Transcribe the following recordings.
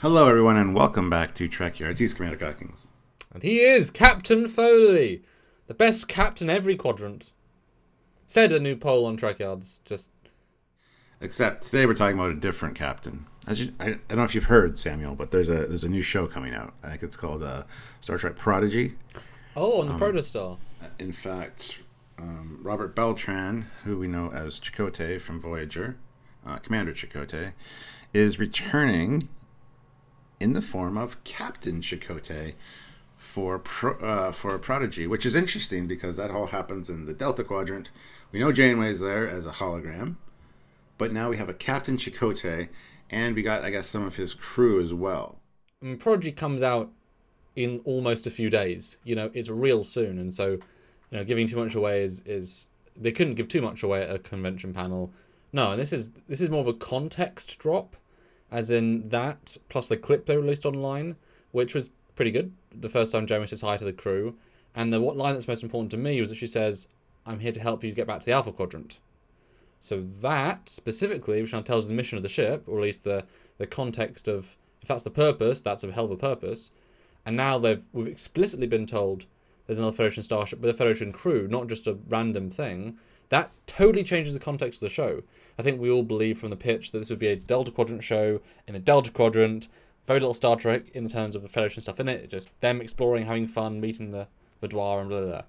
Hello, everyone, and welcome back to Trekyards. He's Commander Cockings. And he is Captain Foley, the best captain every quadrant. Said a new poll on Trekyards. Just Except today we're talking about a different captain. I don't know if you've heard, Samuel, but there's a new show coming out. I think it's called Star Trek Prodigy. on the Protostar. In fact, Robert Beltran, who we know as Chakotay from Voyager, Commander Chakotay, is returning in the form of Captain Chakotay for Prodigy, which is interesting because that all happens in the Delta Quadrant. We know Janeway's there as a hologram, but now we have a Captain Chakotay, and we got, I guess, some of his crew as well. I mean, Prodigy comes out in almost a few days. It's real soon, and so giving too much away is they couldn't give too much away at a convention panel. No, and this is more of a context drop, as in that plus the clip they released online, which was pretty good. The first time Janeway says hi to the crew, and the line that's most important to me was that she says, "I'm here to help you get back to the Alpha Quadrant." So that specifically, which now tells you the mission of the ship, or at least the context of, if that's the purpose, that's a hell of a purpose. And now we've explicitly been told there's another Federation starship with a Federation crew, not just a random thing. That totally changes the context of the show. I think we all believe from the pitch that this would be a Delta Quadrant show. In the Delta Quadrant, very little Star Trek in terms of the Federation stuff in it. Just them exploring, having fun, meeting the Vadoir and blah, blah, blah.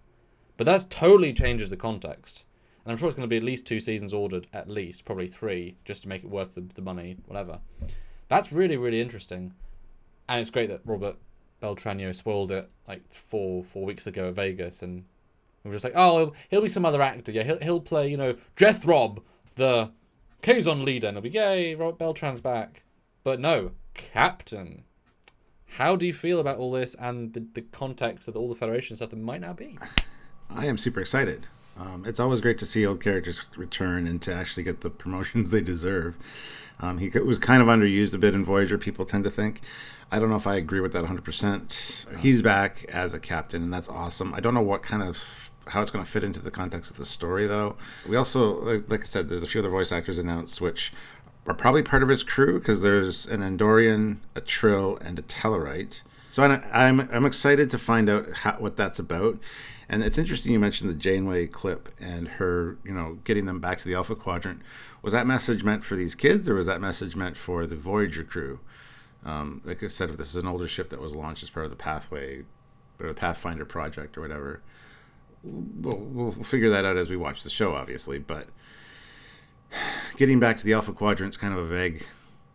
But that totally changes the context. And I'm sure it's going to be at least 2 seasons ordered, at least, probably 3, just to make it worth the money, whatever. That's really, really interesting. And it's great that Robert Beltran spoiled it like 4 weeks ago at Vegas, and we were just like, oh, he'll be some other actor. Yeah, he'll play, Jethrob, the Kazon leader, and it'll be, yay, Robert Beltran's back. But no, Captain. How do you feel about all this and the context of all the Federation stuff that might now be? I am super excited. It's always great to see old characters return and to actually get the promotions they deserve. He was kind of underused a bit in Voyager, people tend to think. I don't know if I agree with that 100%. He's back as a captain, and that's awesome. I don't know how it's going to fit into the context of the story, though. We also, like I said, there's a few other voice actors announced, which are probably part of his crew, because there's an Andorian, a Trill, and a Tellarite. So I'm excited to find out what that's about. And it's interesting you mentioned the Janeway clip and her, getting them back to the Alpha Quadrant. Was that message meant for these kids, or was that message meant for the Voyager crew? Like I said, if this is an older ship that was launched as part of the Pathway, or the Pathfinder project or whatever, we'll figure that out as we watch the show, obviously. But getting back to the Alpha Quadrant is kind of a vague,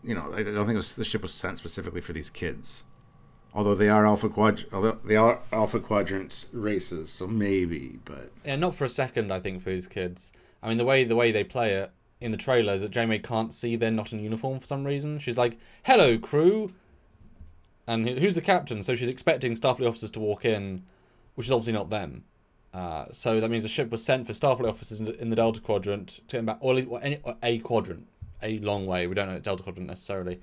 I don't think the ship was sent specifically for these kids. Although they are Alpha Quadrant races, so maybe, but yeah, not for a second. I think for his kids. I mean, the way they play it in the trailer is that Janeway can't see they're not in uniform for some reason. She's like, "Hello, crew," and who's the captain? So she's expecting Starfleet officers to walk in, which is obviously not them. So that means the ship was sent for Starfleet officers in the Delta Quadrant to get back, or a quadrant, a long way. We don't know Delta Quadrant necessarily.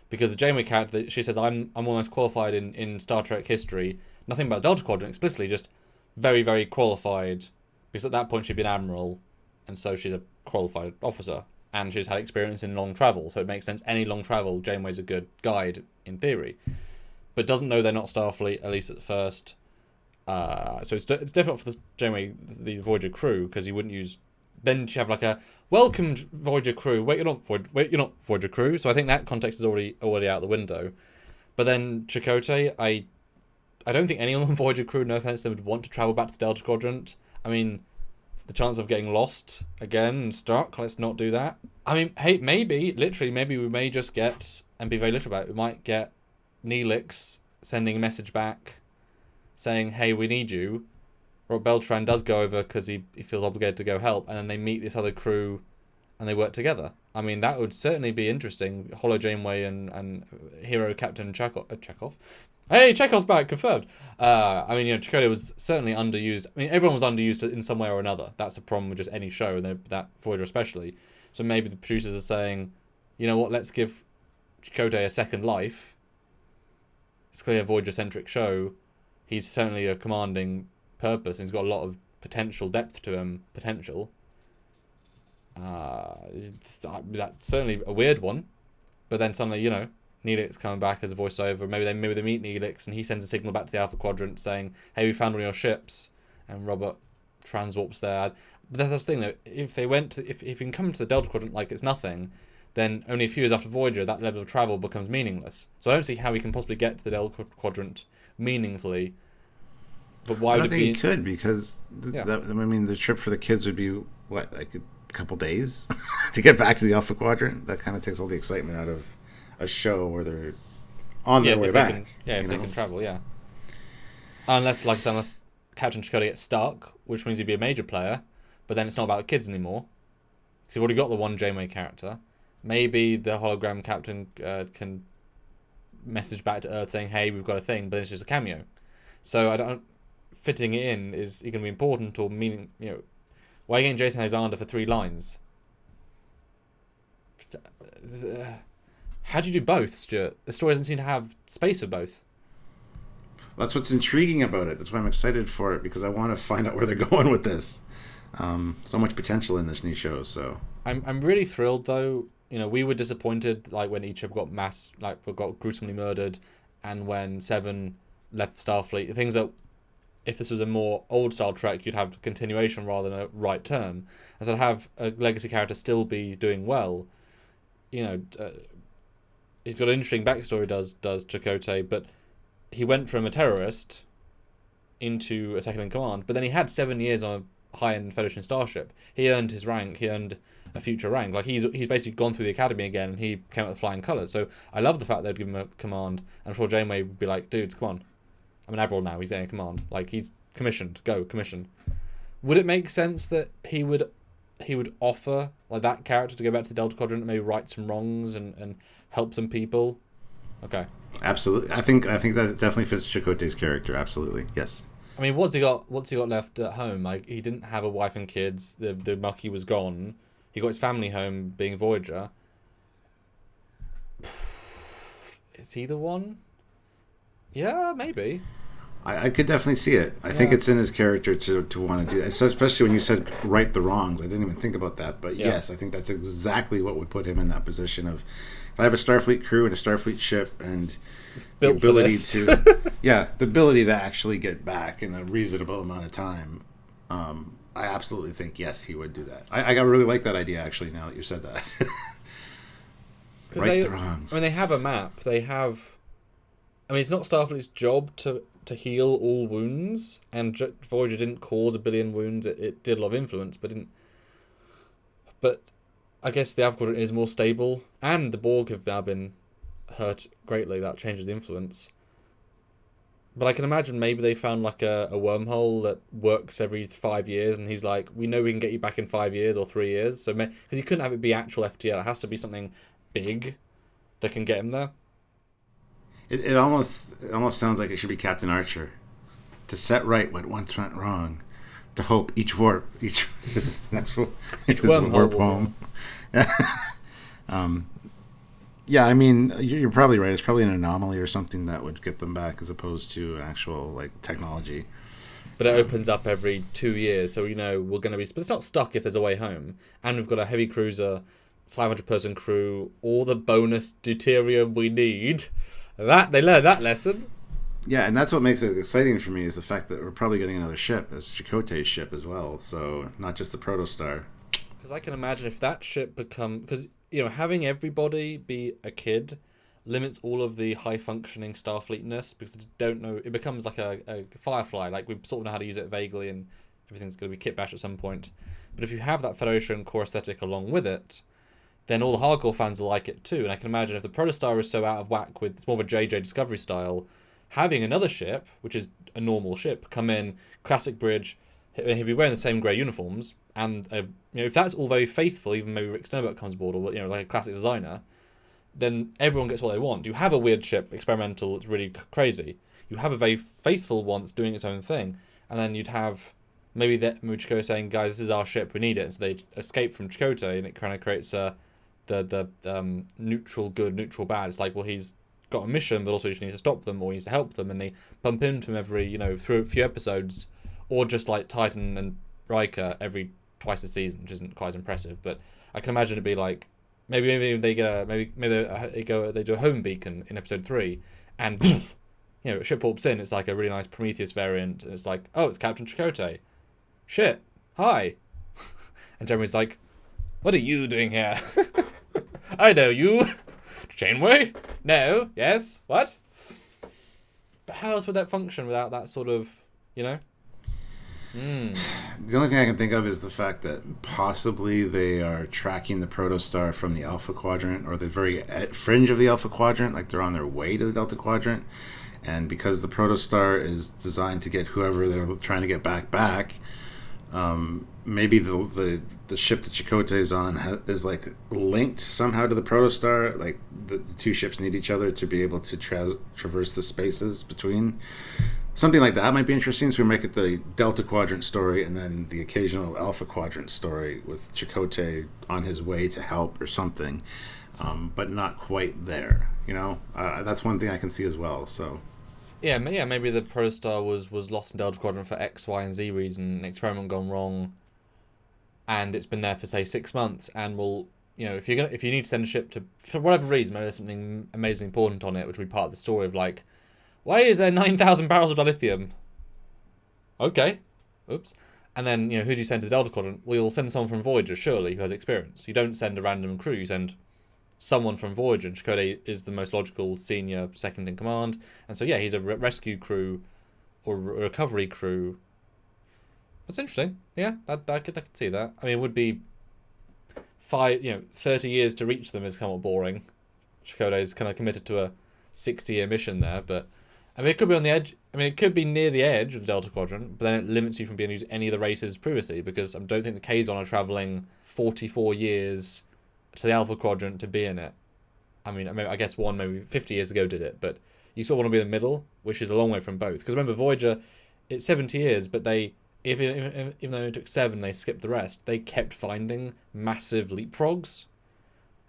Because the Janeway character, she says, I'm almost qualified in Star Trek history. Nothing about Delta Quadrant explicitly, just very, very qualified. Because at that point she'd been admiral, and so she's a qualified officer. And she's had experience in long travel, so it makes sense. Any long travel, Janeway's a good guide, in theory. But doesn't know they're not Starfleet, at least at first. So it's difficult for the Janeway, the Voyager crew, because you wouldn't use... Then you have like a welcomed Voyager crew. Wait, you're not Voyager crew. So I think that context is already out the window. But then Chakotay, I don't think anyone on Voyager crew, no offense, they would want to travel back to the Delta Quadrant. I mean, the chance of getting lost again and stuck. Let's not do that. I mean, hey, maybe we may just get, and be very literal about it, we might get Neelix sending a message back saying, "Hey, we need you." Robert Beltran does go over because he feels obligated to go help, and then they meet this other crew and they work together. I mean, that would certainly be interesting. Holo Janeway and hero Captain Chekhov. Hey, Chekhov's back, confirmed. I mean, Chakotay was certainly underused. I mean, everyone was underused in some way or another. That's a problem with just any show, and that Voyager especially. So maybe the producers are saying, you know what, let's give Chakotay a second life. It's clearly a Voyager-centric show. He's certainly a commanding purpose, and he's got a lot of depth to him. That's certainly a weird one. But then suddenly, Neelix coming back as a voiceover. Maybe they meet Neelix and he sends a signal back to the Alpha Quadrant saying, "Hey, we found one of your ships," and Robert transwarps there. But that's the thing though. If they went to, if you can come to the Delta Quadrant like it's nothing, then only a few years after Voyager, that level of travel becomes meaningless. So I don't see how we can possibly get to the Delta Quadrant meaningfully. But why I don't would it think be? he could, because Yeah. the trip for the kids would be what, like a couple days to get back to the Alpha Quadrant. That kind of takes all the excitement out of a show where they're on their way back. If they can travel, yeah. Unless, like I said, unless Captain Chakotay gets stuck, which means he'd be a major player, but then it's not about the kids anymore. Because you've already got the one Janeway character. Maybe the hologram captain can message back to Earth saying, "Hey, we've got a thing," but it's just a cameo. So I don't. Fitting it in is going to be important or meaning. Why are you getting Jason Alexander for 3 lines? How do you do both, Stuart? The story doesn't seem to have space for both. That's what's intriguing about it. That's why I'm excited for it, because I want to find out where they're going with this. So much potential in this new show. So I'm really thrilled though. We were disappointed like when Ichab got gruesomely murdered, and when Seven left Starfleet. Things that, if this was a more old style Trek, you'd have a continuation rather than a right turn. And so to have a legacy character still be doing well, he's got an interesting backstory. Does Chakotay, but he went from a terrorist into a second in command. But then he had 7 years on a high-end Federation starship. He earned his rank. He earned a future rank. Like he's basically gone through the academy again, and he came out with flying colours. So I love the fact they'd give him a command. I'm sure Janeway would be like, "Dudes, come on. I'm an admiral now. He's getting a command. Like he's commissioned. Go commission." Would it make sense that he would offer like that character to go back to the Delta Quadrant and maybe right some wrongs and help some people? Okay. absolutely, I think that definitely fits Chakotay's character. Absolutely, yes. I mean, what's he got left at home? Like he didn't have a wife and kids. The Mucky was gone. He got his family home, being Voyager. Is he the one? Yeah, maybe. I could definitely see it. I think it's in his character to want to do that. So especially when you said right the wrongs. I didn't even think about that. But yes, I think that's exactly what would put him in that position of, if I have a Starfleet crew and a Starfleet ship and Built the ability for to the ability to actually get back in a reasonable amount of time, I absolutely think yes, he would do that. I really like that idea actually, now that you said that. Right the wrongs. I mean, they have a map. They have. I mean, it's not Starfleet's job to heal all wounds, and Voyager didn't cause 1 billion wounds. It did a lot of influence, but didn't. But I guess the Alpha Quadrant is more stable, and the Borg have now been hurt greatly. That changes the influence. But I can imagine maybe they found like a wormhole that works every 5 years, and he's like, "We know we can get you back in 5 years or 3 years." So because you couldn't have it be actual FTL, it has to be something big that can get him there. It almost sounds like it should be Captain Archer, to set right what once went wrong, to hope each warp this next warp home. Yeah, I mean, you're probably right. It's probably an anomaly or something that would get them back, as opposed to an actual like technology. But it opens up every 2 years, so we're going to be. But it's not stuck if there's a way home, and we've got a heavy cruiser, 500-person crew, all the bonus deuterium we need. That they learned that lesson. Yeah, and that's what makes it exciting for me, is the fact that we're probably getting another ship, as Chakotay's ship as well. So not just the Protostar. Because I can imagine if that ship because having everybody be a kid limits all of the high functioning Starfleetness, because they don't know. It becomes like a Firefly. Like we sort of know how to use it vaguely, and everything's going to be kit bashed at some point. But if you have that Federation core aesthetic along with it, then all the hardcore fans will like it too. And I can imagine if the Protostar is so out of whack with, it's more of a JJ Discovery style, having another ship, which is a normal ship, come in, classic bridge, he'll be wearing the same grey uniforms, and if that's all very faithful, even maybe Rick Snowbird comes aboard, or like a classic designer, then everyone gets what they want. You have a weird ship, experimental, it's really crazy. You have a very faithful one that's doing its own thing, and then you'd have maybe Chakotay saying, "Guys, this is our ship, we need it." So they escape from Chakotay, and it kind of creates the neutral good, neutral bad. It's like, well, he's got a mission, but also he needs to stop them, or he needs to help them, and they bump into him every, through a few episodes, or just like Titan and Riker every twice a season, which isn't quite as impressive. But I can imagine it'd be like maybe they get they do a home beacon in episode 3, and a ship warps in. It's like a really nice Prometheus variant, and it's like, oh, it's Captain Chakotay. Shit, hi. And Jeremy's like, what are you doing here? I know you. Janeway? No. Yes. What? But how else would that function without that sort of, The only thing I can think of is the fact that possibly they are tracking the protostar from the Alpha Quadrant, or the very fringe of the Alpha Quadrant, like they're on their way to the Delta Quadrant. And because the protostar is designed to get whoever they're trying to get back, maybe the ship that Chakotay is on is like linked somehow to the protostar. Like the two ships need each other to be able to traverse the spaces between. Something like that might be interesting. So we make it the Delta Quadrant story, and then the occasional Alpha Quadrant story with Chakotay on his way to help or something, but not quite there. That's one thing I can see as well. So. Yeah, maybe the protostar was lost in Delta Quadrant for X, Y, and Z reason, an experiment gone wrong, and it's been there for say 6 months, and if you need to send a ship to, for whatever reason, maybe there's something amazingly important on it, which will be part of the story of like, why is there 9,000 barrels of dilithium? Okay, oops. And then who do you send to the Delta Quadrant? Well, you'll send someone from Voyager, surely, who has experience. You don't send a random crew. You send someone from Voyager, and Chakotay is the most logical senior second in command, and so he's a rescue crew or recovery crew. That's interesting. Yeah, I could see that. I mean, it would be 30 years to reach them is kind of boring. Chakotay is kind of committed to a 60-year mission there, but I mean, it could be on the edge. I mean, it could be near the edge of the Delta Quadrant, but then it limits you from being able to use any of the races previously, because I don't think the Kazon are traveling 44 years to the Alpha Quadrant to be in it. I mean, I guess one maybe 50 years ago did it, but you sort of want to be in the middle, which is a long way from both. Because remember, Voyager, it's 70 years, but they, even though it took 7, they skipped the rest. They kept finding massive leapfrogs,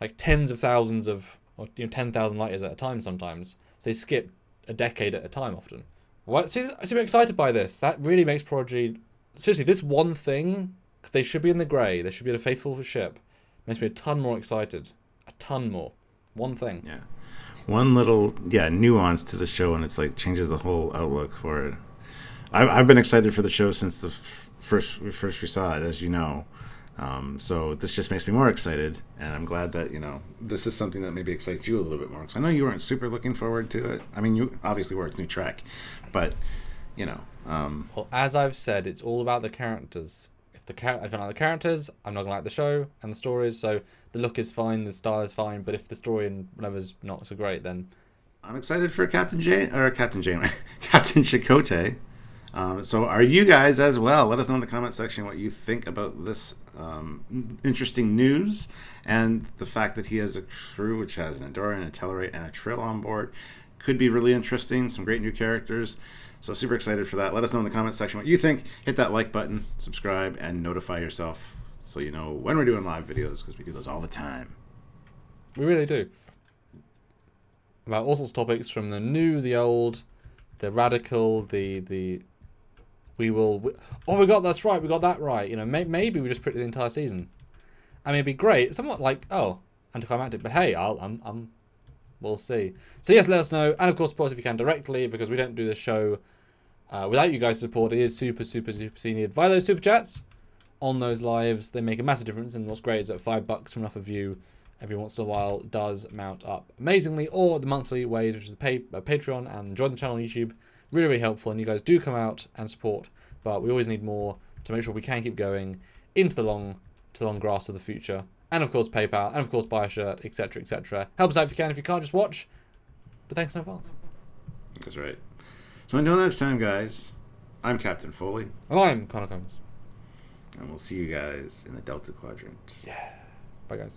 like tens of thousands of, or 10,000 light years at a time sometimes. So they skip a decade at a time often. What? See, I'm super excited by this. That really makes Prodigy, seriously, this one thing, because they should be in the grey, they should be in a faithful ship, makes me a ton more excited. A ton more. One thing. Yeah. One little, nuance to the show, and it's like changes the whole outlook for it. I've been excited for the show since the first we saw it, as you know. So this just makes me more excited, and I'm glad that, this is something that maybe excites you a little bit more. Because I know you weren't super looking forward to it. I mean, you obviously were. It's new Trek. But, Well, as I've said, it's all about the characters. If I don't like the characters, I'm not going to like the show and the stories. So the look is fine, the style is fine. But if the story and whatever's not so great, then... I'm excited for Captain Chakotay. So are you guys as well? Let us know in the comment section what you think about this interesting news, and the fact that he has a crew which has an Andorian, a Tellarite, and a Trill on board. Could be really interesting. Some great new characters. So super excited for that. Let us know in the comment section what you think. Hit that like button, subscribe, and notify yourself so you know when we're doing live videos, because we do those all the time. We really do. About all sorts of topics, from the new, the old, the radical, we got that right. Maybe we just put it the entire season. I mean, it'd be great. Somewhat like, anticlimactic, but hey, we'll see. So yes, let us know, and of course, support us if you can directly, because we don't do this show without you guys' support. It is super, super, super needed. Via those super chats on those lives, they make a massive difference. And what's great is that $5 from enough of you every once in a while does mount up amazingly, or the monthly ways, which is the Patreon and join the channel on YouTube. Really, really helpful, and you guys do come out and support, but we always need more to make sure we can keep going into the long grass of the future. And of course PayPal, and of course buy a shirt, etc, etc. Help us out if you can. If you can't, just watch. But thanks in advance. That's right. So until next time, guys, I'm Captain Foley. And I'm Connor Combs. And we'll see you guys in the Delta Quadrant. Yeah. Bye, guys.